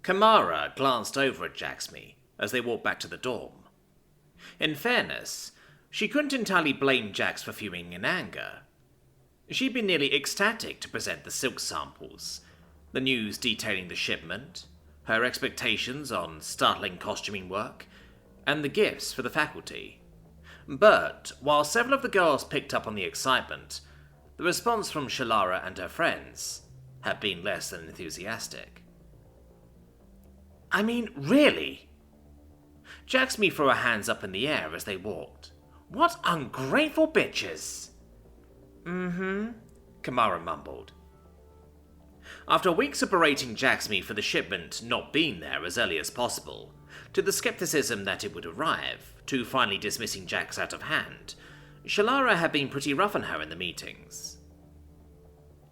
Kamara glanced over at Jacksmi as they walked back to the dorm. In fairness, she couldn't entirely blame Jax for fuming in anger. She'd been nearly ecstatic to present the silk samples, the news detailing the shipment, her expectations on startling costuming work, and the gifts for the faculty. But, while several of the girls picked up on the excitement, the response from Shalara and her friends had been less than enthusiastic. I mean, really? Jacksmi threw her hands up in the air as they walked. What ungrateful bitches! Kamara mumbled. After weeks of berating Jacksmi for the shipment not being there as early as possible, to the skepticism that it would arrive, to finally dismissing Jax out of hand, Shalara had been pretty rough on her in the meetings.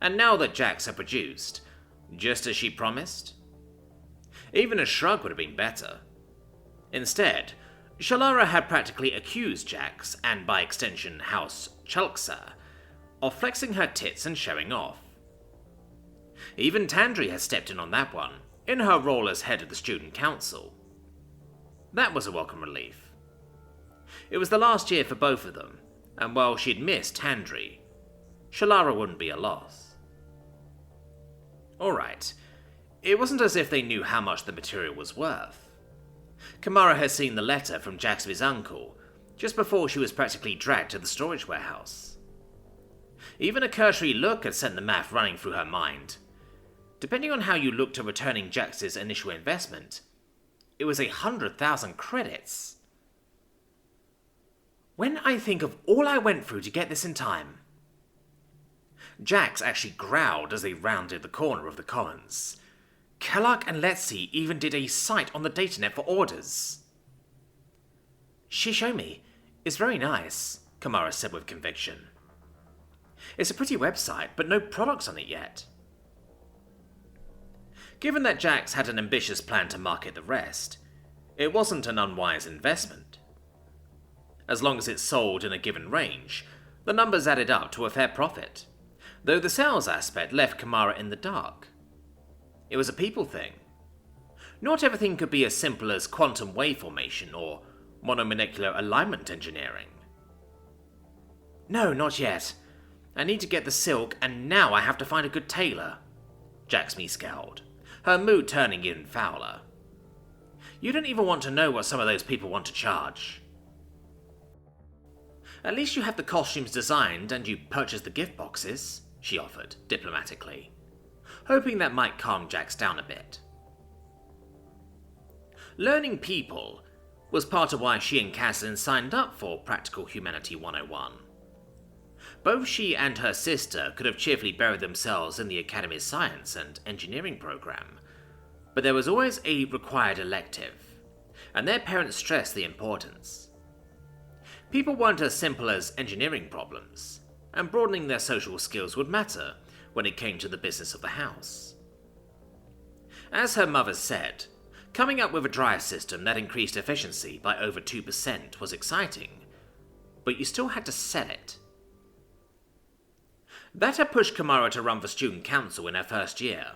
And now that Jax had produced, just as she promised, even a shrug would have been better. Instead, Shalara had practically accused Jax, and by extension House Chalksa, of flexing her tits and showing off. Even Tandri had stepped in on that one, in her role as head of the student council. That was a welcome relief. It was the last year for both of them, and while she'd missed Tandri, Shalara wouldn't be a loss. Alright, it wasn't as if they knew how much the material was worth. Kamara had seen the letter from Jackson's uncle just before she was practically dragged to the storage warehouse. Even a cursory look had sent the math running through her mind. Depending on how you looked at returning Jax's initial investment, it was 100,000 credits. When I think of all I went through to get this in time. Jax actually growled as they rounded the corner of the commons. Kellock and Letzi even did a site on the datanet for orders. She showed me. It's very nice, Kamara said with conviction. It's a pretty website, but no products on it yet. Given that Jax had an ambitious plan to market the rest, it wasn't an unwise investment. As long as it sold in a given range, the numbers added up to a fair profit, though the sales aspect left Kamara in the dark. It was a people thing. Not everything could be as simple as quantum wave formation or monomolecular alignment engineering. No, not yet. I need to get the silk, and now I have to find a good tailor. Jacksmi scowled, her mood turning even fouler. You don't even want to know what some of those people want to charge. At least you have the costumes designed and you purchased the gift boxes, she offered, diplomatically, hoping that might calm Jax down a bit. Learning people was part of why she and Kazan signed up for Practical Humanity 101. Both she and her sister could have cheerfully buried themselves in the Academy's science and engineering program, but there was always a required elective, and their parents stressed the importance. People weren't as simple as engineering problems, and broadening their social skills would matter when it came to the business of the house. As her mother said, coming up with a dryer system that increased efficiency by over 2% was exciting, but you still had to sell it. That had pushed Kamara to run for student council in her first year.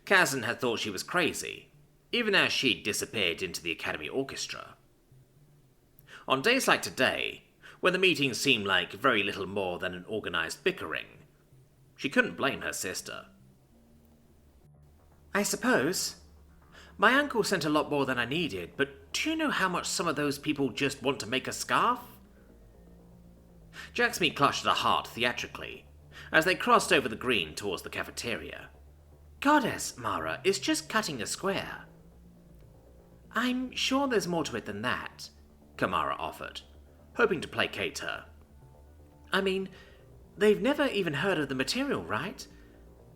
Kazan had thought she was crazy, even as she'd disappeared into the Academy Orchestra. On days like today, when the meetings seemed like very little more than an organized bickering, she couldn't blame her sister. I suppose. My uncle sent a lot more than I needed, but do you know how much some of those people just want to make a scarf? Jacksmi clutched at her heart theatrically, as they crossed over the green towards the cafeteria. Goddess, Mara, it's just cutting a square. I'm sure there's more to it than that, Kamara offered, hoping to placate her. I mean, they've never even heard of the material, right?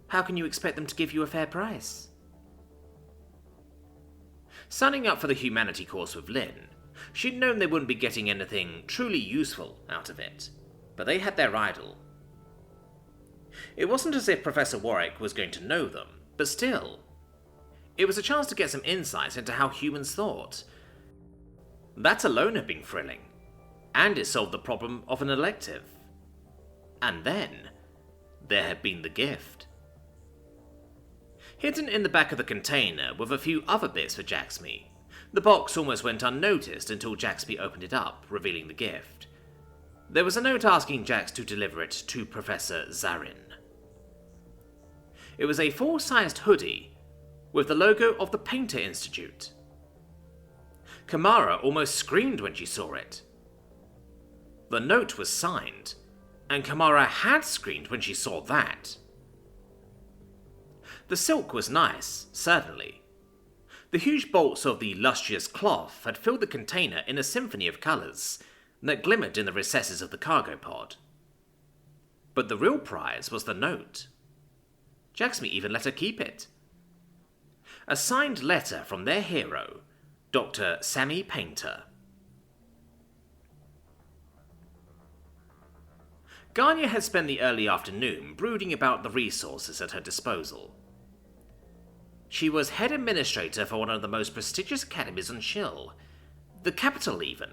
How can you expect them to give you a fair price? Signing up for the humanity course with Lynn, she'd known they wouldn't be getting anything truly useful out of it, but they had their idol. It wasn't as if Professor Warwick was going to know them, but still, it was a chance to get some insights into how humans thought. That alone had been thrilling, and it solved the problem of an elective. And then, there had been the gift. Hidden in the back of the container were a few other bits for Jacksmy. The box almost went unnoticed until Jacksmy opened it up, revealing the gift. There was a note asking Jax to deliver it to Professor Zarin. It was a full-sized hoodie with the logo of the Painter Institute. Kamara almost screamed when she saw it. The note was signed, and Kamara had screamed when she saw that. The silk was nice, certainly. The huge bolts of the lustrous cloth had filled the container in a symphony of colours that glimmered in the recesses of the cargo pod. But the real prize was the note. Jacksmy even let her keep it. A signed letter from their hero, Dr. Sammy Painter. Garnia had spent the early afternoon brooding about the resources at her disposal. She was head administrator for one of the most prestigious academies on Shill, the capital even.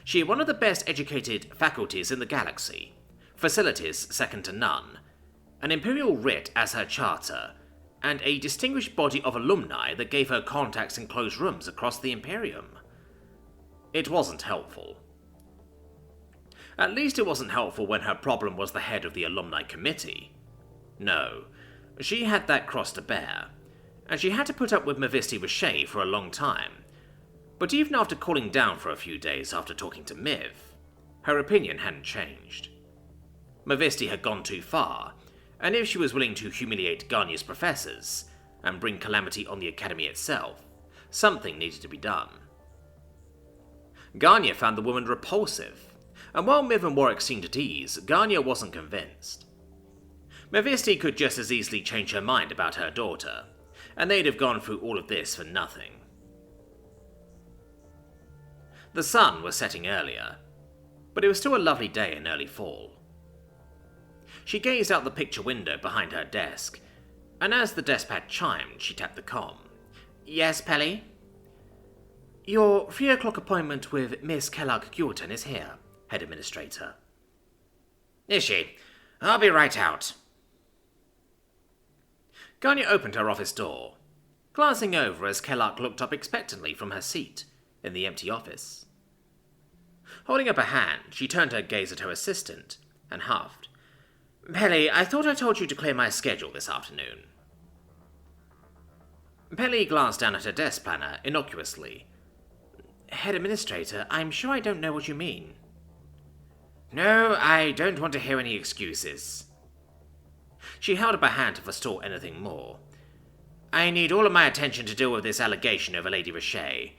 She had one of the best educated faculties in the galaxy, facilities second to none, an imperial writ as her charter, and a distinguished body of alumni that gave her contacts in closed rooms across the Imperium. It wasn't helpful. At least it wasn't helpful when her problem was the head of the alumni committee. No, she had that cross to bear, and she had to put up with Mavisti Rashay for a long time. But even after cooling down for a few days after talking to Miv, her opinion hadn't changed. Mavisti had gone too far, and if she was willing to humiliate Garnia's professors and bring calamity on the academy itself, something needed to be done. Garnia found the woman repulsive, and while Miv and Warwick seemed at ease, Garnia wasn't convinced. Mavisti could just as easily change her mind about her daughter, and they'd have gone through all of this for nothing. The sun was setting earlier, but it was still a lovely day in early fall. She gazed out the picture window behind her desk, and as the desk pad chimed, she tapped the comm. "Yes, Pelly?" "Your 3 o'clock appointment with Miss Kellogg-Gulton is here, head administrator." "Is she? I'll be right out." Garnia opened her office door, glancing over as Kellogg looked up expectantly from her seat in the empty office. Holding up a hand, she turned her gaze at her assistant and huffed. "Pelly, I thought I told you to clear my schedule this afternoon." Pelly glanced down at her desk planner innocuously. "Head administrator, I'm sure I don't know what you mean." "No, I don't want to hear any excuses." She held up a hand to forestall anything more. "I need all of my attention to deal with this allegation over Lady Rashay.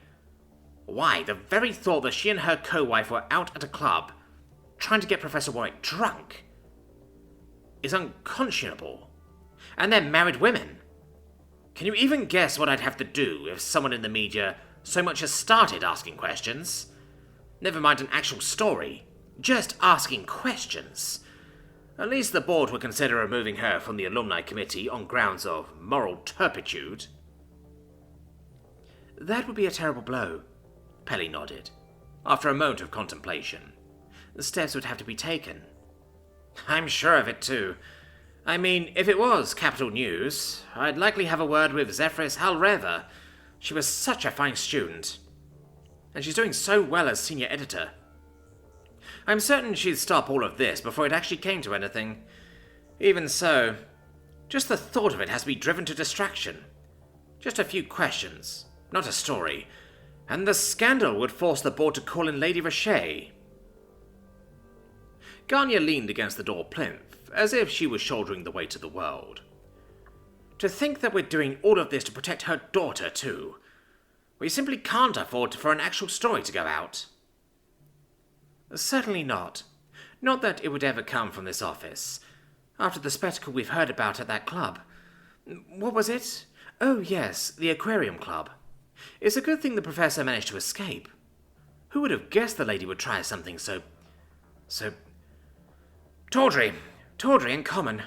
Why, the very thought that she and her co-wife were out at a club, trying to get Professor Warwick drunk, is unconscionable. And they're married women. Can you even guess what I'd have to do if someone in the media so much as started asking questions? Never mind an actual story, just asking questions. At least the board would consider removing her from the alumni committee on grounds of moral turpitude." "That would be a terrible blow," Pelly nodded, after a moment of contemplation. "The steps would have to be taken." "I'm sure of it too. I mean, if it was capital news, I'd likely have a word with Zephyris Halreva. She was such a fine student. And she's doing so well as senior editor. I'm certain she'd stop all of this before it actually came to anything. Even so, just the thought of it has to be driven to distraction. Just a few questions, not a story. And the scandal would force the board to call in Lady Rashay." Garnia leaned against the door plinth, as if she was shouldering the weight of the world. "To think that we're doing all of this to protect her daughter, too. We simply can't afford for an actual story to go out." "Certainly not. Not that it would ever come from this office. After the spectacle we've heard about at that club. What was it? Oh, yes, the Aquarium Club. It's a good thing the professor managed to escape. Who would have guessed the lady would try something so... Tawdry and common.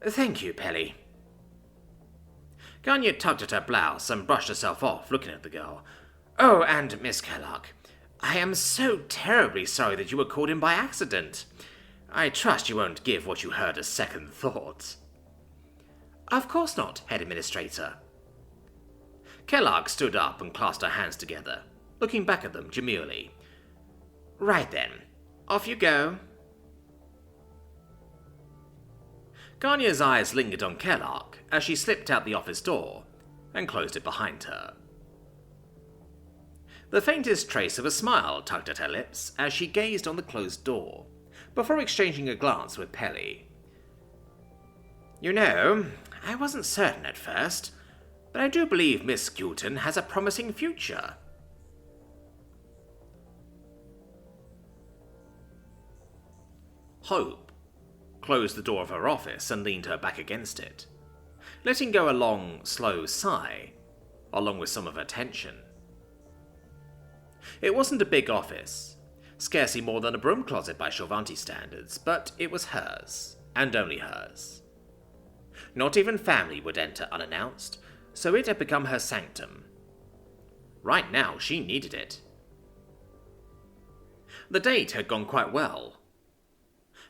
Thank you, Pelly." Garnia tugged at her blouse and brushed herself off, looking at the girl. "Oh, and Miss Kellogg, I am so terribly sorry that you were called in by accident. I trust you won't give what you heard a second thought." Of course not, head administrator. Kellogg stood up and clasped her hands together, looking back at them demurely. Right then, off you go. Garnia's eyes lingered on Kellogg as she slipped out the office door and closed it behind her. The faintest trace of a smile tugged at her lips as she gazed on the closed door, before exchanging a glance with Pelly. You know, I wasn't certain at first, but I do believe Miss Skewton has a promising future. Hope closed the door of her office and leaned her back against it, letting go a long, slow sigh, along with some of her tension. It wasn't a big office, scarcely more than a broom closet by Chavanti standards, but it was hers, and only hers. Not even family would enter unannounced, so it had become her sanctum. Right now, she needed it. The date had gone quite well.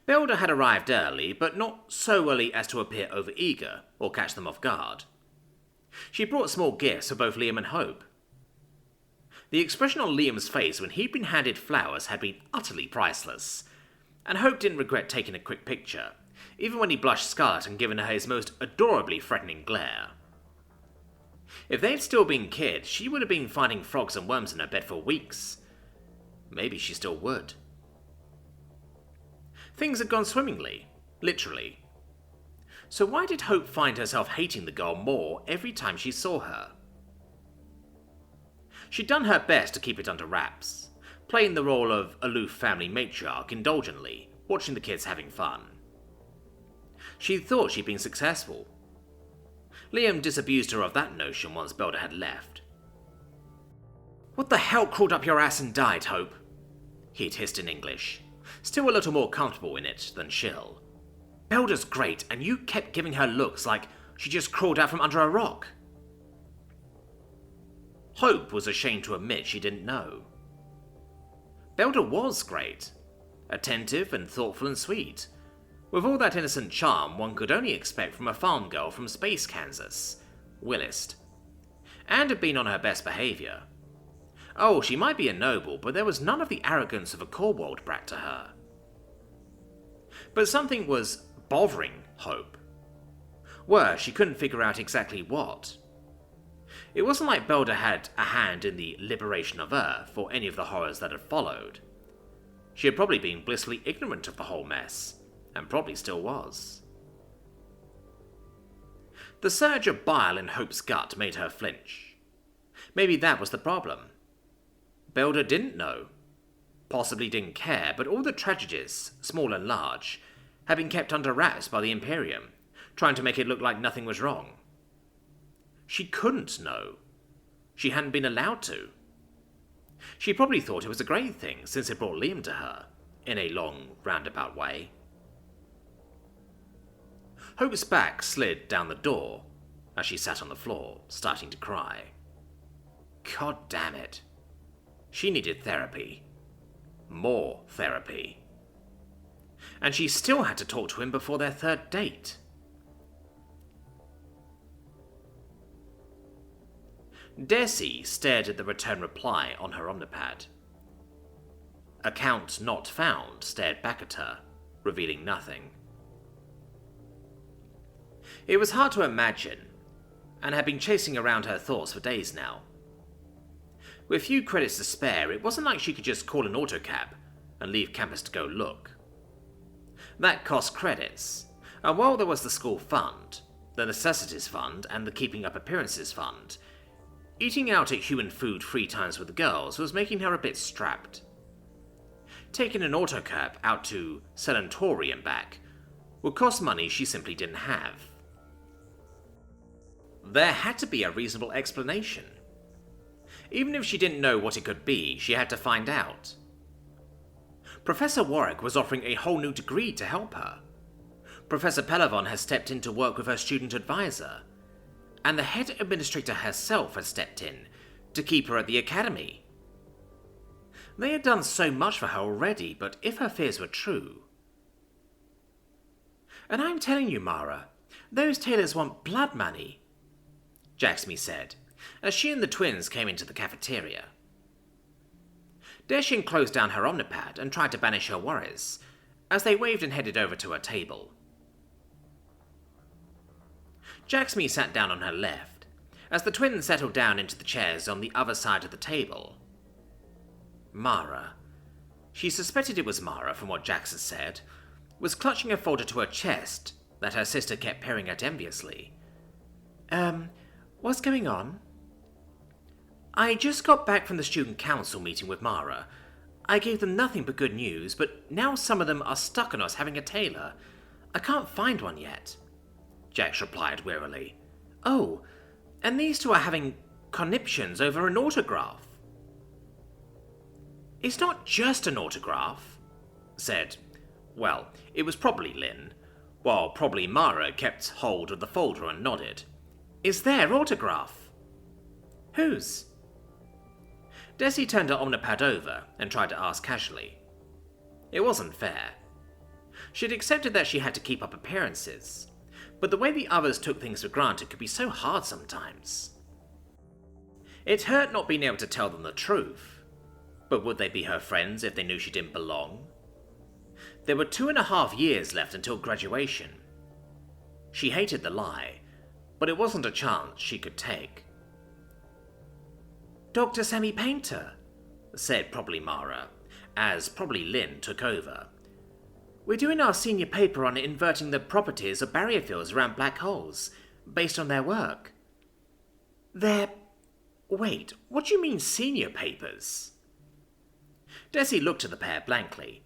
Belder had arrived early, but not so early as to appear overeager or catch them off guard. She brought small gifts for both Liam and Hope. The expression on Liam's face when he'd been handed flowers had been utterly priceless, and Hope didn't regret taking a quick picture, even when he blushed scarlet and given her his most adorably threatening glare. If they'd still been kids, she would have been finding frogs and worms in her bed for weeks. Maybe she still would. Things had gone swimmingly, literally. So why did Hope find herself hating the girl more every time she saw her? She'd done her best to keep it under wraps, playing the role of aloof family matriarch indulgently, watching the kids having fun. She thought she'd been successful. Liam disabused her of that notion once Belder had left. What the hell crawled up your ass and died, Hope? He'd hissed in English, still a little more comfortable in it than chill. Belder's great, and you kept giving her looks like she just crawled out from under a rock. Hope was ashamed to admit she didn't know. Belder was great, attentive and thoughtful and sweet, with all that innocent charm one could only expect from a farm girl from Space Kansas, Willist, and had been on her best behaviour. Oh, she might be a noble, but there was none of the arrogance of a Cornwall brat to her. But something was bothering Hope. Worse, she couldn't figure out exactly what. It wasn't like Belder had a hand in the liberation of Earth or any of the horrors that had followed. She had probably been blissfully ignorant of the whole mess, and probably still was. The surge of bile in Hope's gut made her flinch. Maybe that was the problem. Belder didn't know, possibly didn't care, but all the tragedies, small and large, had been kept under wraps by the Imperium, trying to make it look like nothing was wrong. She couldn't know. She hadn't been allowed to. She probably thought it was a great thing since it brought Liam to her, in a long, roundabout way. Hope's back slid down the door as she sat on the floor, starting to cry. God damn it. She needed therapy. More therapy. And she still had to talk to him before their third date. Desi stared at the return reply on her Omnipad. Account not found stared back at her, revealing nothing. It was hard to imagine, and had been chasing around her thoughts for days now. With few credits to spare, it wasn't like she could just call an autocab and leave campus to go look. That cost credits, and while there was the school fund, the necessities fund, and the keeping up appearances fund, eating out at human food 3 times with the girls was making her a bit strapped. Taking an autocab out to Selentori and back would cost money she simply didn't have. There had to be a reasonable explanation. Even if she didn't know what it could be, she had to find out. Professor Warwick was offering a whole new degree to help her. Professor Pelavon has stepped in to work with her student advisor, and the head administrator herself had stepped in to keep her at the academy. They had done so much for her already, but if her fears were true... And I'm telling you, Mara, Those tailors want blood money, Jacksmi said, as she and the twins came into the cafeteria. Deshin closed down her omnipad and tried to banish her worries, as they waved and headed over to her table. Jacksmi sat down on her left, as the twins settled down into the chairs on the other side of the table. Mara, she suspected it was Mara from what Jax had said, was clutching a folder to her chest that her sister kept peering at enviously. What's going on? I just got back from the student council meeting with Mara. I gave them nothing but good news, but now some of them are stuck on us having a tailor. I can't find one yet, Jax replied wearily. Oh, and these two are having conniptions over an autograph. It's not just an autograph, said, well, it was probably Lynn, while probably Mara kept hold of the folder and nodded. It's their autograph. Whose? Desi turned her omnipad over and tried to ask casually. It wasn't fair. She'd accepted that she had to keep up appearances, but the way the others took things for granted could be so hard sometimes. It hurt not being able to tell them the truth, but would they be her friends if they knew she didn't belong? There were 2.5 years left until graduation. She hated the lie, but it wasn't a chance she could take. Dr. Sammy Painter, said probably Mara, as probably Lynn took over. We're doing our senior paper on inverting the properties of barrier fields around black holes, based on their work. Wait, what do you mean senior papers? Desi looked at the pair blankly.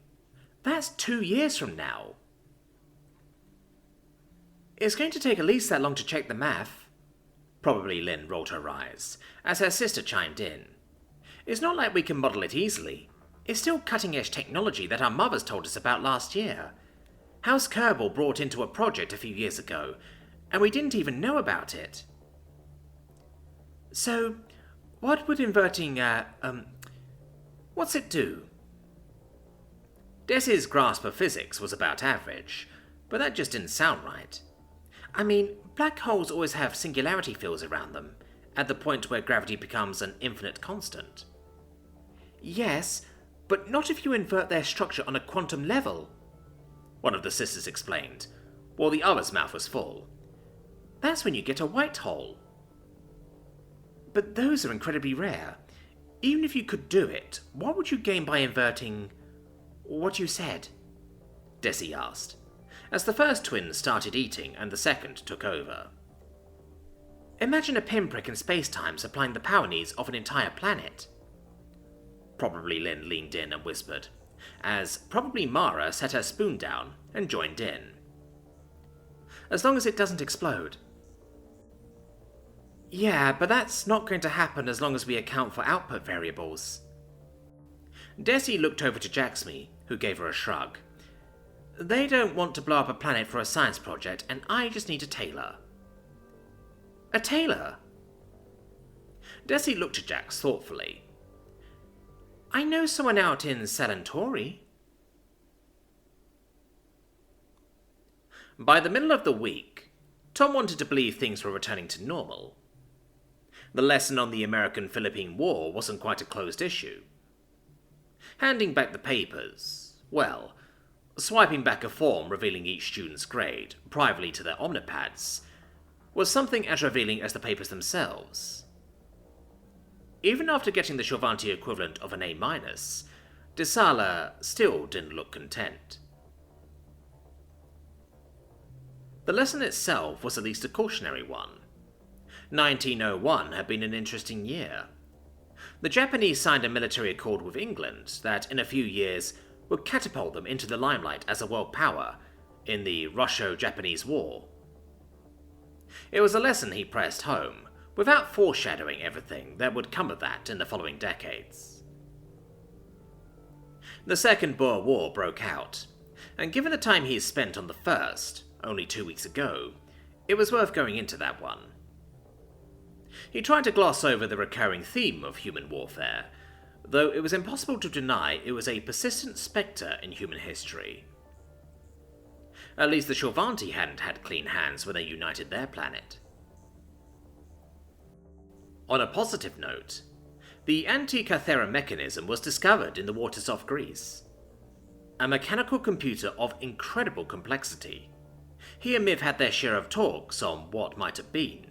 That's 2 years from now. It's going to take at least that long to check the math. Probably Lynn rolled her eyes, as her sister chimed in. It's not like we can model it easily. It's still cutting-edge technology that our mothers told us about last year. House Kerbal brought into a project a few years ago, and we didn't even know about it. So, what would inverting, what's it do? Desi's grasp of physics was about average, but that just didn't sound right. I mean, black holes always have singularity fields around them, at the point where gravity becomes an infinite constant. Yes, but not if you invert their structure on a quantum level, one of the sisters explained, while the other's mouth was full. That's when you get a white hole. But those are incredibly rare. Even if you could do it, what would you gain by inverting what you said? Desi asked, as the first twin started eating and the second took over. Imagine a pinprick in space-time supplying the power needs of an entire planet. Probably Lynn leaned in and whispered, as probably Mara set her spoon down and joined in. As long as it doesn't explode. Yeah, but that's not going to happen as long as we account for output variables. Desi looked over to Jacksmi, who gave her a shrug. They don't want to blow up a planet for a science project, and I just need a tailor. A tailor? Desi looked at Jax thoughtfully. I know someone out in Salantori. By the middle of the week, Tom wanted to believe things were returning to normal. The lesson on the American-Philippine War wasn't quite a closed issue. Handing back the papers, well, swiping back a form revealing each student's grade, privately to their omnipads, was something as revealing as the papers themselves. Even after getting the Shorvanti equivalent of an A-, DeSala still didn't look content. The lesson itself was at least a cautionary one. 1901 had been an interesting year. The Japanese signed a military accord with England that, in a few years, would catapult them into the limelight as a world power in the Russo-Japanese War. It was a lesson he pressed home, without foreshadowing everything that would come of that in the following decades. The Second Boer War broke out, and given the time he had spent on the first, only 2 weeks ago, it was worth going into that one. He tried to gloss over the recurring theme of human warfare, though it was impossible to deny it was a persistent spectre in human history. At least the Shorvanti hadn't had clean hands when they united their planet. On a positive note, the anti-Cathera mechanism was discovered in the waters off Greece. A mechanical computer of incredible complexity. He and Miv had their share of talks on what might have been.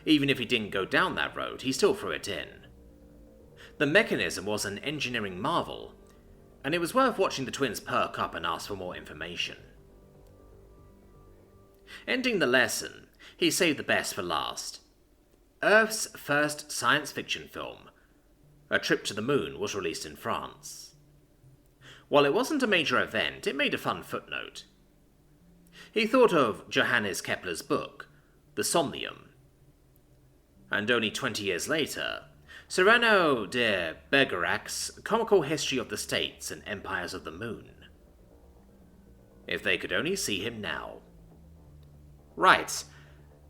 Even if he didn't go down that road, he still threw it in. The mechanism was an engineering marvel, and it was worth watching the twins perk up and ask for more information. Ending the lesson, he saved the best for last. Earth's first science fiction film, A Trip to the Moon, was released in France. While it wasn't a major event, it made a fun footnote. He thought of Johannes Kepler's book, The Somnium. And only 20 years later, Cyrano de Bergerac's comical history of the states and empires of the moon. If they could only see him now. Right,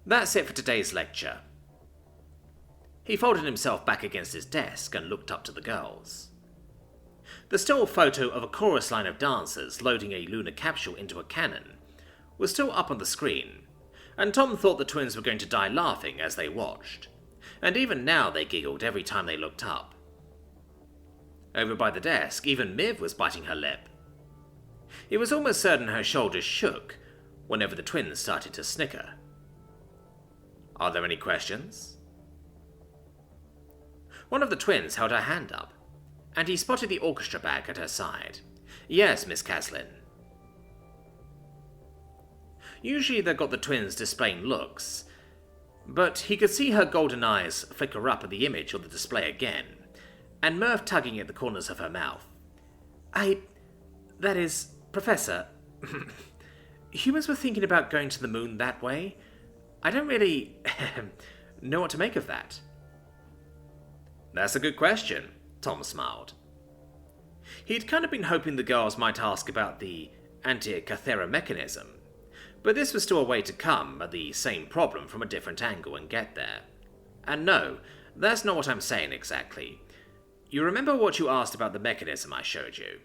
that's it for today's lecture. He folded himself back against his desk and looked up to the girls. The still photo of a chorus line of dancers loading a lunar capsule into a cannon was still up on the screen, and Tom thought the twins were going to die laughing as they watched, and even now they giggled every time they looked up. Over by the desk, even Miv was biting her lip. He was almost certain her shoulders shook whenever the twins started to snicker. Are there any questions? One of the twins held her hand up, and he spotted the orchestra bag at her side. Yes, Miss Caslin. Usually that got the twins displaying looks, but he could see her golden eyes flicker up at the image on the display again, and mirth tugging at the corners of her mouth. That is, Professor, humans were thinking about going to the moon that way. I don't really know what to make of that. That's a good question, Tom smiled. He'd kind of been hoping the girls might ask about the anti-Cathera mechanism, but this was still a way to come at the same problem from a different angle and get there. And no, that's not what I'm saying exactly. You remember what you asked about the mechanism I showed you?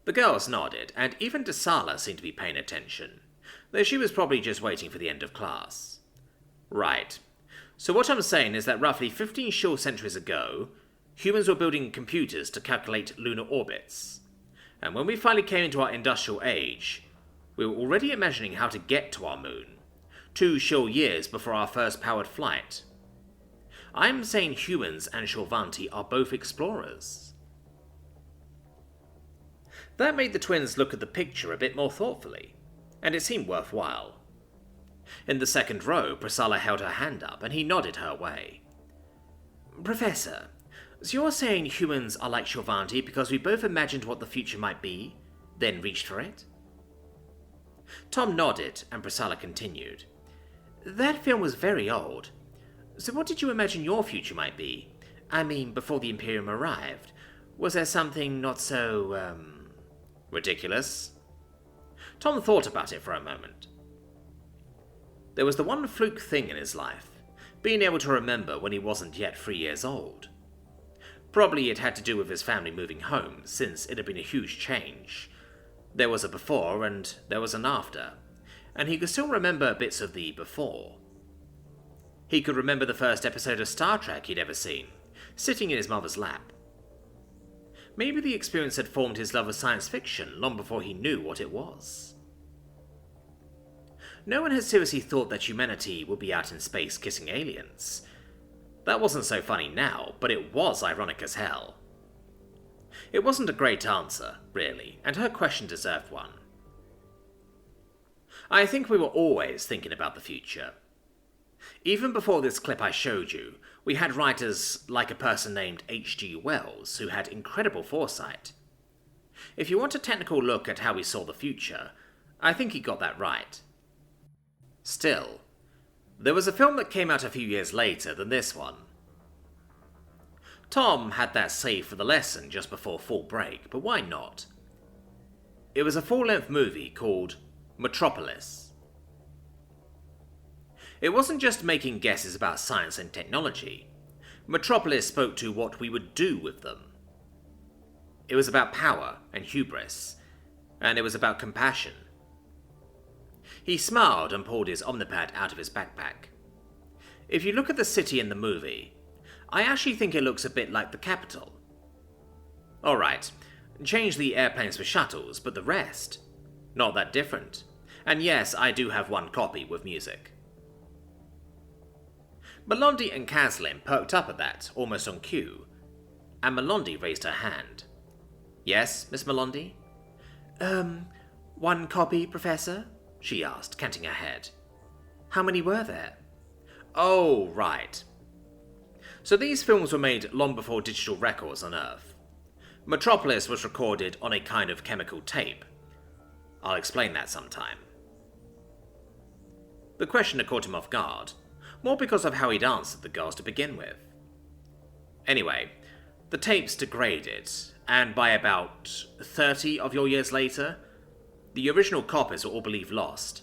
The girls nodded, and even Desala seemed to be paying attention, though she was probably just waiting for the end of class. Right. So what I'm saying is that roughly 15 short centuries ago, humans were building computers to calculate lunar orbits. And when we finally came into our industrial age, we were already imagining how to get to our moon, 2 short years before our first powered flight. I'm saying humans and Shorvanti are both explorers. That made the twins look at the picture a bit more thoughtfully, and it seemed worthwhile. In the second row, Priscilla held her hand up, and he nodded her way. Professor, so you're saying humans are like Shorvanti because we both imagined what the future might be, then reached for it? Tom nodded, and Priscilla continued. That film was very old. So what did you imagine your future might be? I mean, before the Imperium arrived. Was there something not so, ridiculous? Tom thought about it for a moment. There was the one fluke thing in his life, being able to remember when he wasn't yet 3 years old. Probably it had to do with his family moving home, since it had been a huge change. There was a before and there was an after, and he could still remember bits of the before. He could remember the first episode of Star Trek he'd ever seen, sitting in his mother's lap. Maybe the experience had formed his love of science fiction long before he knew what it was. No one had seriously thought that humanity would be out in space kissing aliens. That wasn't so funny now, but it was ironic as hell. It wasn't a great answer, really, and her question deserved one. I think we were always thinking about the future. Even before this clip I showed you, we had writers like a person named H.G. Wells who had incredible foresight. If you want a technical look at how he saw the future, I think he got that right. Still, there was a film that came out a few years later than this one. Tom had that saved for the lesson just before fall break, but why not? It was a full-length movie called Metropolis. It wasn't just making guesses about science and technology. Metropolis spoke to what we would do with them. It was about power and hubris, and it was about compassion. He smiled and pulled his Omnipad out of his backpack. If you look at the city in the movie, I actually think it looks a bit like the Capitol. Alright, change the airplanes for shuttles, but the rest? Not that different. And yes, I do have one copy with music. Melondi and Caslin perked up at that, almost on cue, and Melondi raised her hand. Yes, Miss Melondi? One copy, Professor? She asked, canting her head. How many were there? Oh, right. So these films were made long before digital records on Earth. Metropolis was recorded on a kind of chemical tape. I'll explain that sometime. The questioner caught him off guard, more because of how he'd answered the girls to begin with. Anyway, the tapes degraded, and by about 30 of your years later, the original copies were all believed lost.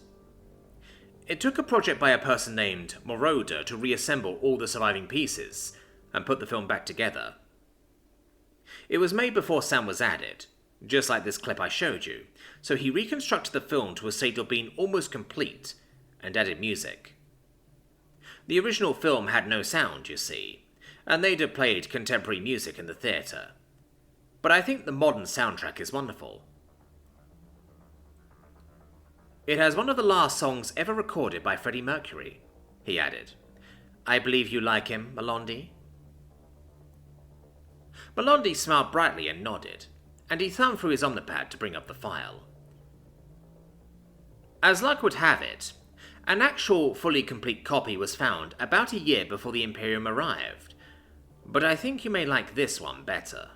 It took a project by a person named Moroder to reassemble all the surviving pieces and put the film back together. It was made before sound was added, just like this clip I showed you, so he reconstructed the film to a state of being almost complete and added music. The original film had no sound, you see, and they'd have played contemporary music in the theatre. But I think the modern soundtrack is wonderful. It has one of the last songs ever recorded by Freddie Mercury, he added. I believe you like him, Melondi? Melondi smiled brightly and nodded, and he thumbed through his Omnipad to bring up the file. As luck would have it, an actual fully complete copy was found about a year before the Imperium arrived, but I think you may like this one better.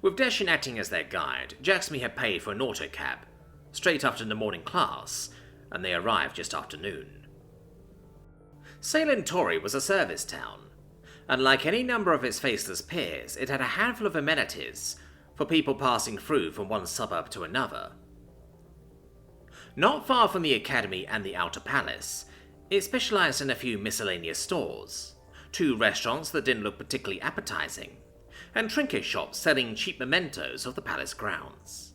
With Deshin acting as their guide, Jacksmi had paid for an autocab, straight after the morning class, and they arrived just after noon. Salem Tori was a service town, and like any number of its faceless peers, it had a handful of amenities for people passing through from one suburb to another. Not far from the Academy and the Outer Palace, it specialized in a few miscellaneous stores, 2 restaurants that didn't look particularly appetizing, and trinket shops selling cheap mementos of the palace grounds.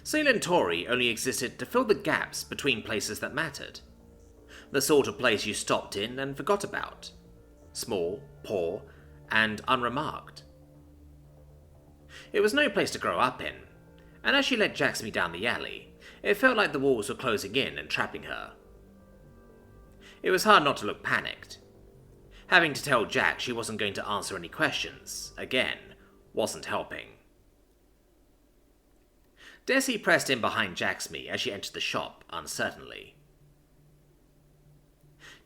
Salem Tori only existed to fill the gaps between places that mattered. The sort of place you stopped in and forgot about. Small, poor, and unremarked. It was no place to grow up in, and as she led Jacksmi down the alley, it felt like the walls were closing in and trapping her. It was hard not to look panicked. Having to tell Jack she wasn't going to answer any questions, again, wasn't helping. Desi pressed in behind Jacksmi as she entered the shop, uncertainly.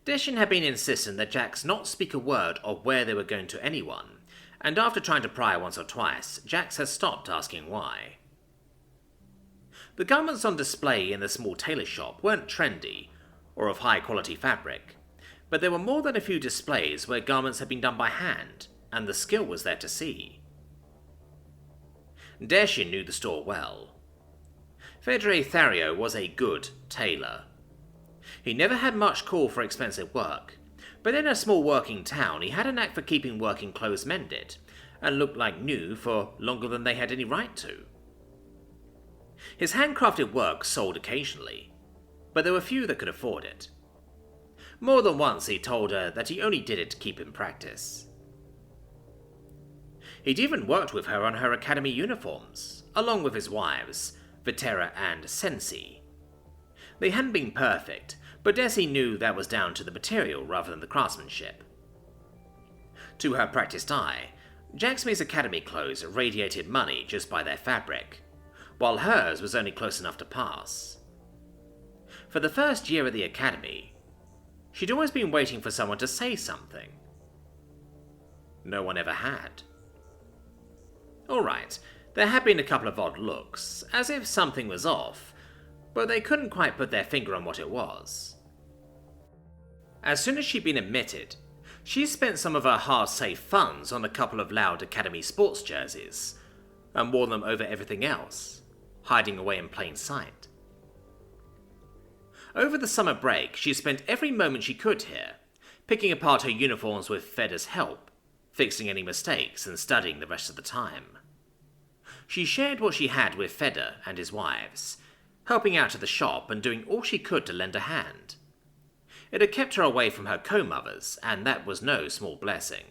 Deshin had been insistent that Jax not speak a word of where they were going to anyone, and after trying to pry once or twice, Jax had stopped asking why. The garments on display in the small tailor shop weren't trendy, or of high-quality fabric, but there were more than a few displays where garments had been done by hand, and the skill was there to see. Deshin knew the store well. Fedre Thario was a good tailor. He never had much call for expensive work, but in a small working town he had a knack for keeping working clothes mended, and looked like new for longer than they had any right to. His handcrafted work sold occasionally, but there were few that could afford it. More than once he told her that he only did it to keep in practice. He'd even worked with her on her academy uniforms, along with his wives, Vitera and Sensi. They hadn't been perfect, but Desi knew that was down to the material rather than the craftsmanship. To her practiced eye, Jacksmi's academy clothes radiated money just by their fabric, while hers was only close enough to pass. For the first year at the academy, she'd always been waiting for someone to say something. No one ever had. Alright, there had been a couple of odd looks, as if something was off, but they couldn't quite put their finger on what it was. As soon as she'd been admitted, she spent some of her hard-saved funds on a couple of loud academy sports jerseys, and wore them over everything else, hiding away in plain sight. Over the summer break, she spent every moment she could here, picking apart her uniforms with Feda's help, fixing any mistakes and studying the rest of the time. She shared what she had with Feder and his wives, helping out at the shop and doing all she could to lend a hand. It had kept her away from her co-mothers, and that was no small blessing.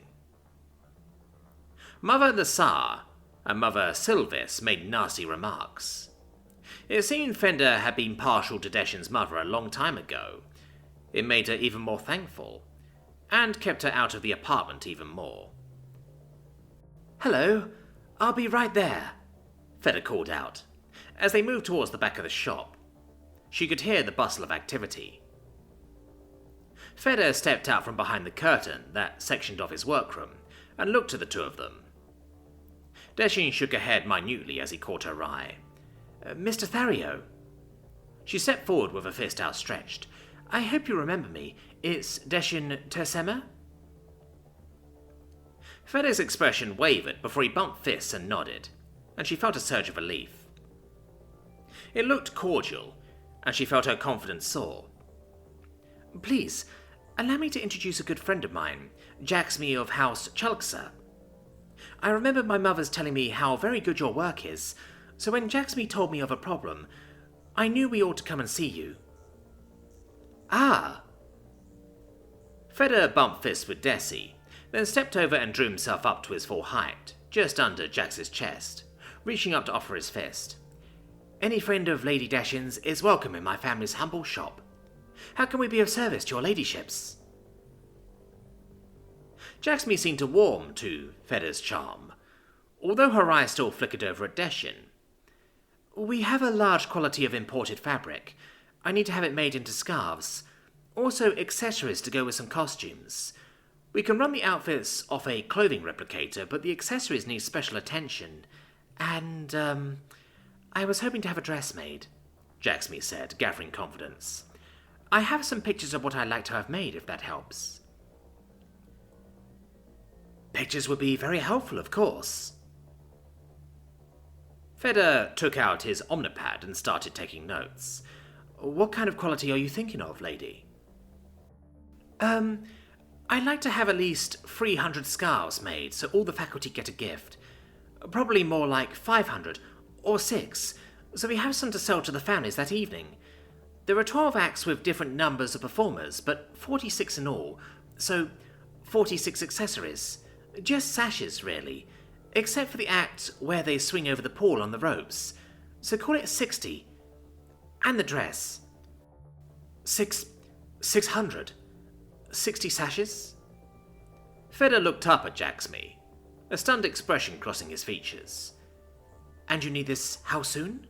Mother the Tsar and Mother Sylvis made nasty remarks. It seemed Fender had been partial to Deshin's mother a long time ago. It made her even more thankful, and kept her out of the apartment even more. "Hello, I'll be right there," Feder called out, as they moved towards the back of the shop. She could hear the bustle of activity. Feder stepped out from behind the curtain that sectioned off his workroom and looked at the two of them. Deshin shook her head minutely as he caught her eye. "Mr. Thario." She stepped forward with her fist outstretched. "I hope you remember me. It's Deshin Tersema?" Feder's expression wavered before he bumped fists and nodded, and she felt a surge of relief. It looked cordial, and she felt her confidence soar. "Please, allow me to introduce a good friend of mine, Jaxmi of House Chalksa. I remember my mother's telling me how very good your work is, so when Jaxmi told me of a problem, I knew we ought to come and see you." "Ah!" Feder bumped fists with Desi, then stepped over and drew himself up to his full height, just under Jax's chest, reaching up to offer his fist. "Any friend of Lady Deshin's is welcome in my family's humble shop. How can we be of service to your ladyships?" Jaxmi seemed to warm to Feder's charm, although her eyes still flickered over at Deshin. "We have a large quantity of imported fabric. I need to have it made into scarves. Also accessories to go with some costumes. We can run the outfits off a clothing replicator, but the accessories need special attention. And, I was hoping to have a dress made," Jaxmi said, gathering confidence. "I have some pictures of what I'd like to have made, if that helps." "Pictures would be very helpful, of course." Feder took out his omnipad and started taking notes. "What kind of quality are you thinking of, lady?" I'd like to have at least 300 scarves made, so all the faculty get a gift. Probably more like 500, or 6, so we have some to sell to the families that evening. There are 12 acts with different numbers of performers, but 46 in all, so 46 accessories. Just sashes, really, except for the act where they swing over the pool on the ropes, so call it 60. And the dress. 600. 60 sashes? Feder looked up at Jaxmi, a stunned expression crossing his features. "And you need this how soon?"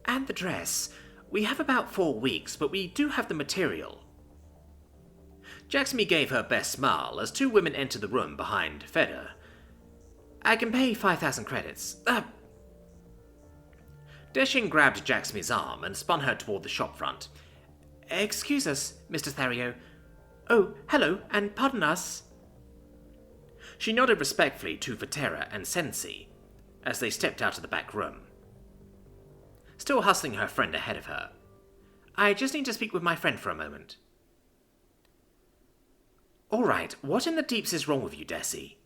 "And the dress. We have about 4 weeks, but we do have the material." Jaxmi gave her best smile as two women entered the room behind Feder. "I can pay 5,000 credits. Deshin grabbed Jaxmi's arm and spun her toward the shopfront. "Excuse us, Mr. Thario. Oh, hello, and pardon us." She nodded respectfully to Vatera and Sensi as they stepped out of the back room, still hustling her friend ahead of her. "I just need to speak with my friend for a moment." "All right, what in the deeps is wrong with you, Desi?"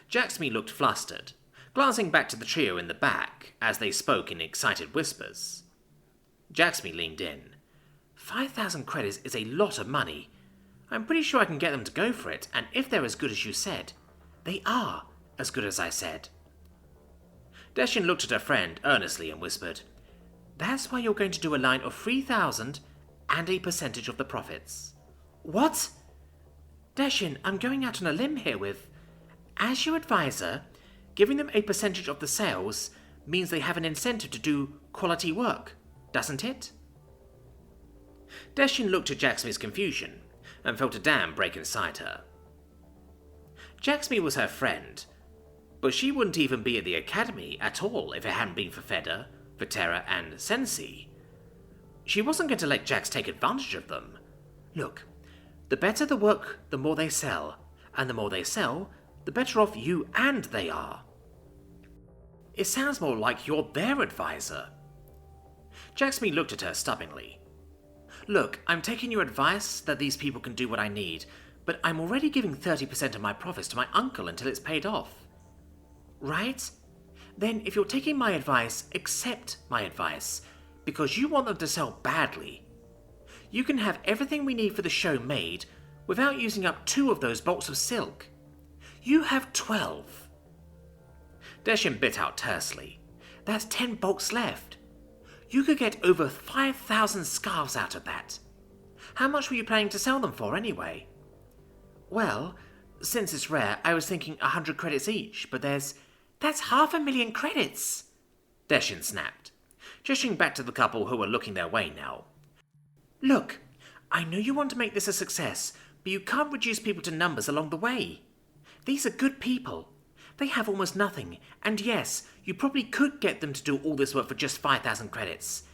Jaxmi looked flustered, glancing back to the trio in the back as they spoke in excited whispers. Jaxmi leaned in. 5,000 credits is a lot of money. I'm pretty sure I can get them to go for it, and if they're as good as you said, they are as good as I said. Deshin looked at her friend earnestly and whispered, "That's why you're going to do a line of 3,000 and a percentage of the profits." "What?" "Deshin, I'm going out on a limb here with... As your advisor, giving them a percentage of the sales means they have an incentive to do quality work, doesn't it?" Deshin looked at Jaxmi's confusion and felt a dam break inside her. Jaxmi was her friend, but she wouldn't even be at the academy at all if it hadn't been for Feder, Vatera, and Sensi. She wasn't going to let Jax take advantage of them. Look, the better the work, the more they sell, and the more they sell, the better off you and they are. It sounds more like you're their advisor. Jaxmi looked at her stubbornly. "Look, I'm taking your advice that these people can do what I need, But I'm already giving 30% of my profits to my uncle until it's paid off. Right? Then if you're taking my advice, accept my advice, because you want them to sell badly. You can have everything we need for the show made without using up 2 of those bolts of silk. You have 12. Deshin bit out tersely. That's 10 bolts left. You could get over 5,000 scarves out of that. How much were you planning to sell them for anyway? Well, since it's rare, I was thinking 100 credits each, but that's 500,000 credits, Deshin snapped, gesturing back to the couple who were looking their way now. Look, I know you want to make this a success, but you can't reduce people to numbers along the way. These are good people. They have almost nothing, and yes, you probably could get them to do all this work for just 5,000 credits.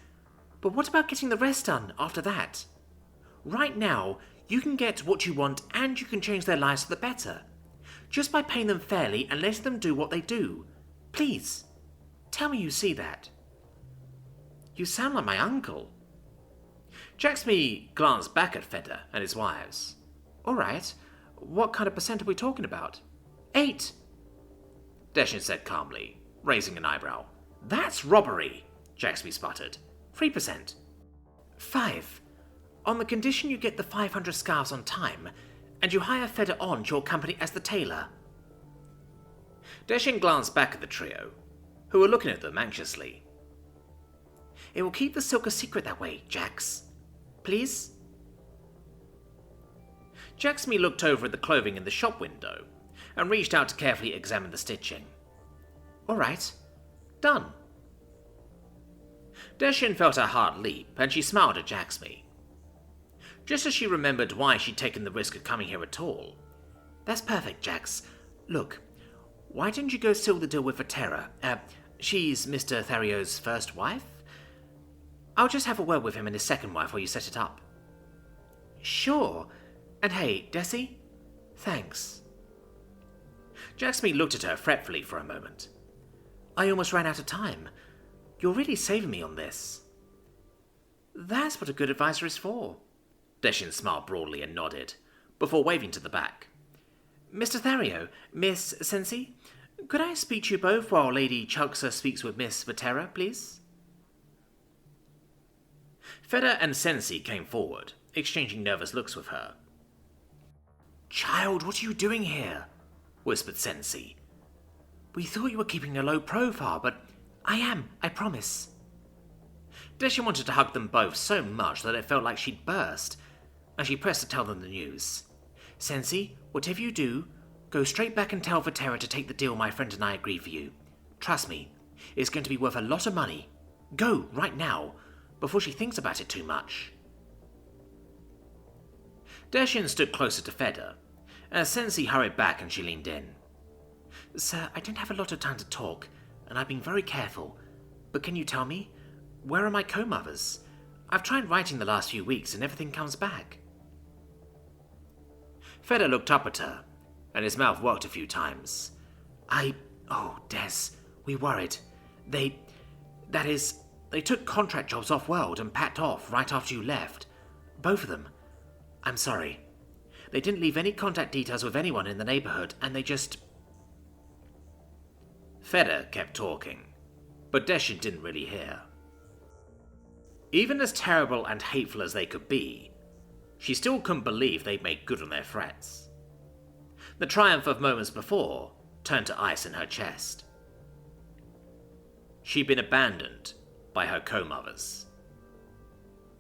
But what about getting the rest done after that? Right now, you can get what you want and you can change their lives for the better. Just by paying them fairly and letting them do what they do. Please, tell me you see that. You sound like my uncle. Jacksmy glanced back at Fedor and his wives. All right, what kind of percent are we talking about? 8. Deshin said calmly, raising an eyebrow. That's robbery, Jacksby sputtered. 3%. 5. On the condition you get the 500 scarves on time, and you hire Fedor on to your company as the tailor. Deshin glanced back at the trio, who were looking at them anxiously. It will keep the silk a secret that way, Jax. Please? Jacksmy looked over at the clothing in the shop window, and reached out to carefully examine the stitching. All right, done. Deshin felt her heart leap, and she smiled at Jacksmy. Just as she remembered why she'd taken the risk of coming here at all. That's perfect, Jax. Look, why didn't you go seal the deal with Vatera? She's Mr. Thario's first wife? I'll just have a word with him and his second wife while you set it up. Sure. And hey, Desi? Thanks. Jacksmy looked at her fretfully for a moment. I almost ran out of time. You're really saving me on this. That's what a good advisor is for. Deshin smiled broadly and nodded, before waving to the back. Mr. Thario, Miss Sensi, could I speak to you both while Lady Chugsa speaks with Miss Vatera, please? Fedor and Sensi came forward, exchanging nervous looks with her. Child, what are you doing here? Whispered Sensi. We thought you were keeping a low profile, but I am, I promise. Deshin wanted to hug them both so much that it felt like she'd burst, and she pressed to tell them the news. Sensi, whatever you do, go straight back and tell Vatera to take the deal my friend and I agreed for you. Trust me, it's going to be worth a lot of money. Go, right now, before she thinks about it too much. Deshin stood closer to Fedor, as Sensi hurried back and she leaned in. Sir, I don't have a lot of time to talk, and I've been very careful, but can you tell me, where are my co-mothers? I've tried writing the last few weeks and everything comes back. Fedor looked up at her, and his mouth worked a few times. Oh, Des, we worried. They took contract jobs off-world and packed off right after you left. Both of them. I'm sorry. They didn't leave any contact details with anyone in the neighborhood, and they just... Fedor kept talking, but Deshin didn't really hear. Even as terrible and hateful as they could be, she still couldn't believe they'd made good on their threats. The triumph of moments before turned to ice in her chest. She'd been abandoned by her co-mothers.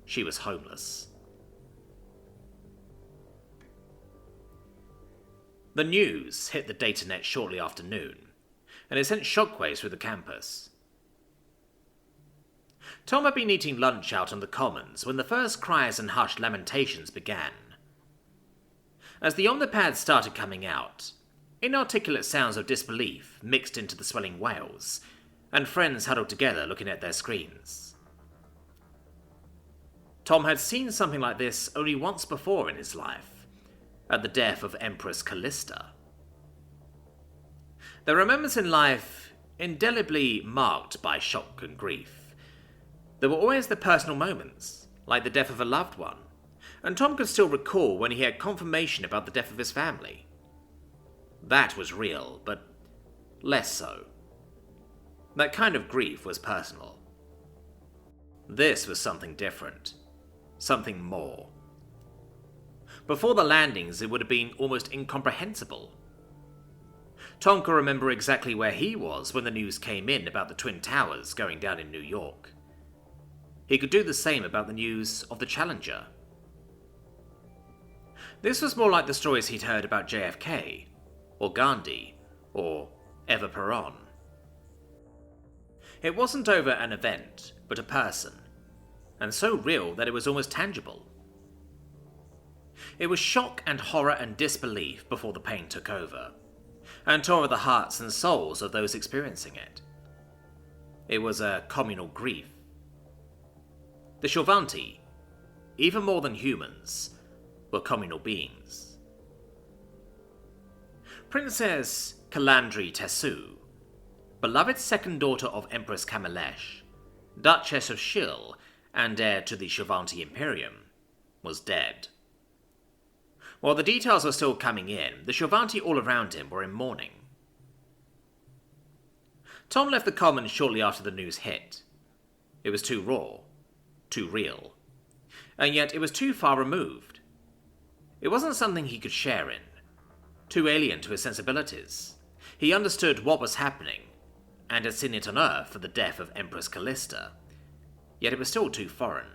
She was homeless. The news hit the datanet shortly after noon, and it sent shockwaves through the campus. Tom had been eating lunch out on the commons when the first cries and hushed lamentations began. As the omnipads started coming out, inarticulate sounds of disbelief mixed into the swelling wails, and friends huddled together looking at their screens. Tom had seen something like this only once before in his life, at the death of Empress Callista. There are moments in life indelibly marked by shock and grief. There were always the personal moments, like the death of a loved one, and Tom could still recall when he had confirmation about the death of his family. That was real, but less so. That kind of grief was personal. This was something different. Something more. Before the landings, it would have been almost incomprehensible. Tom could remember exactly where he was when the news came in about the Twin Towers going down in New York. He could do the same about the news of the Challenger. This was more like the stories he'd heard about JFK, or Gandhi, or Eva Peron. It wasn't over an event, but a person, and so real that it was almost tangible. It was shock and horror and disbelief before the pain took over, and tore at the hearts and souls of those experiencing it. It was a communal grief. The Shorvanti, even more than humans, were communal beings. Princess Kalandri Tessu, beloved second daughter of Empress Kamalesh, Duchess of Shil, and heir to the Shorvanti Imperium, was dead. While the details were still coming in, the Shorvanti all around him were in mourning. Tom left the commons shortly after the news hit. It was too raw, too real, and yet it was too far removed. It wasn't something he could share in, too alien to his sensibilities. He understood what was happening, and had seen it on Earth for the death of Empress Callista, yet it was still too foreign.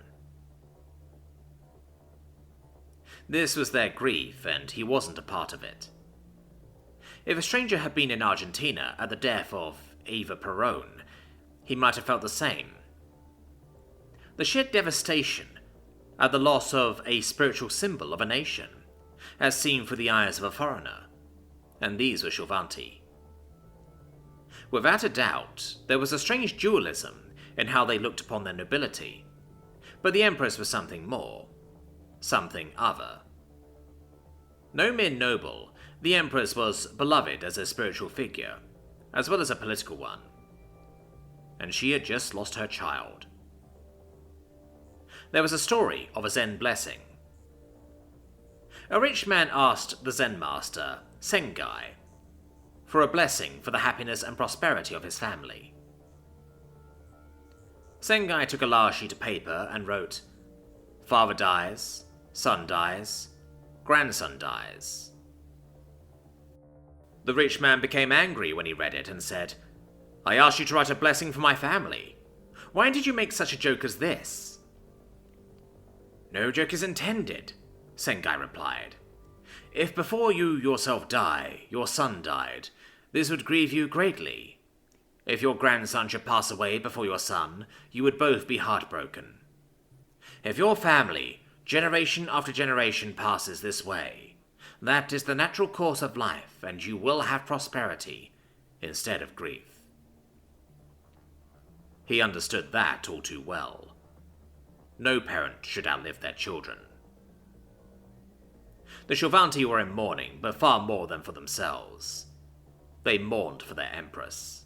This was their grief, and he wasn't a part of it. If a stranger had been in Argentina at the death of Eva Peron, he might have felt the same. The sheer devastation at the loss of a spiritual symbol of a nation, as seen through the eyes of a foreigner, and these were Shorvanti. Without a doubt, there was a strange dualism in how they looked upon their nobility, but the Empress was something more. Something other. No mere noble, the Empress was beloved as a spiritual figure, as well as a political one. And she had just lost her child. There was a story of a Zen blessing. A rich man asked the Zen master, Sengai, for a blessing for the happiness and prosperity of his family. Sengai took a large sheet of paper and wrote, "Father dies, son dies, grandson dies." The rich man became angry when he read it and said, "I asked you to write a blessing for my family. Why did you make such a joke as this?" "No joke is intended," Sengai replied. "If before you yourself die, your son died, this would grieve you greatly. If your grandson should pass away before your son, you would both be heartbroken. If your family, generation after generation, passes this way, that is the natural course of life, and you will have prosperity instead of grief." He understood that all too well. No parent should outlive their children. The Shorvanti were in mourning, but far more than for themselves. They mourned for their Empress.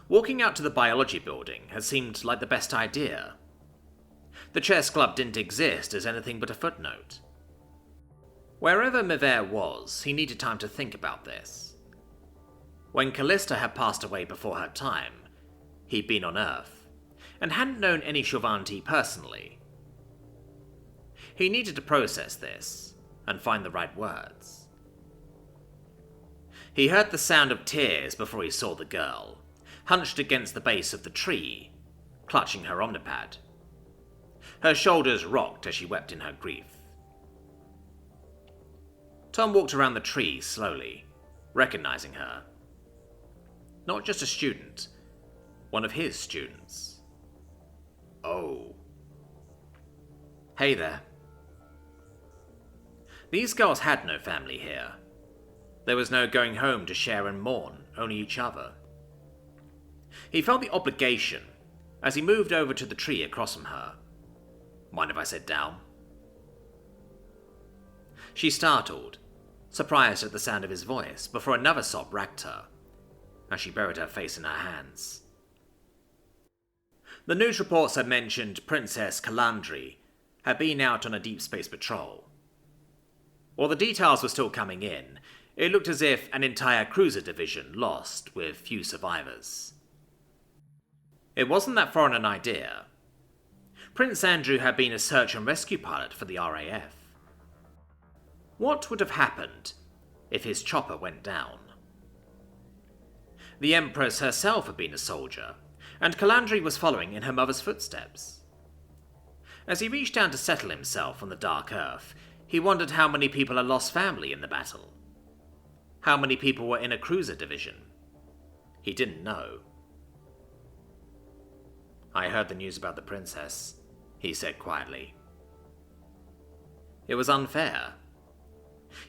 Walking out to the biology building had seemed like the best idea. The chess club didn't exist as anything but a footnote. Wherever Mivere was, he needed time to think about this. When Callista had passed away before her time, he'd been on Earth, and hadn't known any Shorvanti personally. He needed to process this, and find the right words. He heard the sound of tears before he saw the girl, hunched against the base of the tree, clutching her omnipad. Her shoulders rocked as she wept in her grief. Tom walked around the tree slowly, recognizing her. Not just a student, one of his students. Oh. Hey there. These girls had no family here. There was no going home to share and mourn, only each other. He felt the obligation as he moved over to the tree across from her. "Mind if I sit down?" She startled, surprised at the sound of his voice, before another sob racked her, as she buried her face in her hands. The news reports had mentioned Princess Calandri had been out on a deep space patrol. While the details were still coming in, it looked as if an entire cruiser division lost with few survivors. It wasn't that foreign an idea. Prince Andrew had been a search and rescue pilot for the RAF. What would have happened if his chopper went down? The Empress herself had been a soldier, and Calandri was following in her mother's footsteps. As he reached down to settle himself on the dark earth, he wondered how many people had lost family in the battle. How many people were in a cruiser division? He didn't know. "I heard the news about the princess," he said quietly. It was unfair.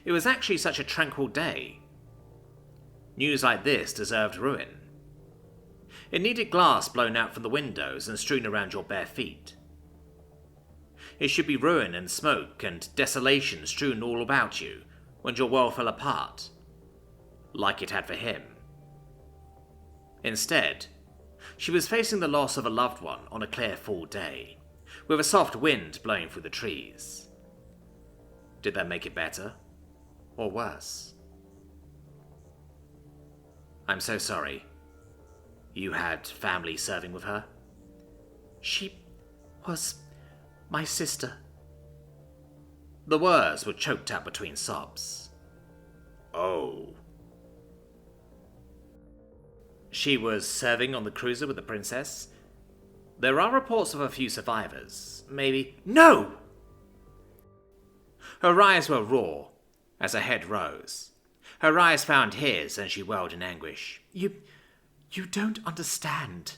It was actually such a tranquil day. News like this deserved ruin. It needed glass blown out from the windows and strewn around your bare feet. It should be ruin and smoke and desolation strewn all about you when your world fell apart, like it had for him. Instead, she was facing the loss of a loved one on a clear fall day, with a soft wind blowing through the trees. Did that make it better, or worse? "I'm so sorry. You had family serving with her?" "She was my sister." The words were choked out between sobs. "Oh." She was serving on the cruiser with the princess? There are reports of a few survivors. Maybe... No! Her eyes were raw as her head rose. Her eyes found his and she wailed in anguish. You don't understand.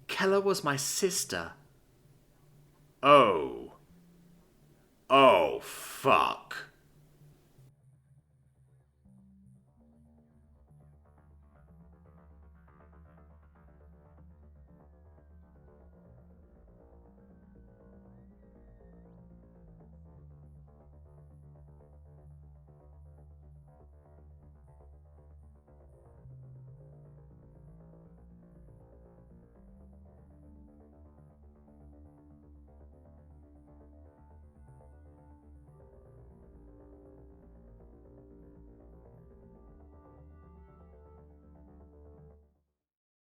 Keller was my sister." "Oh. Oh, fuck."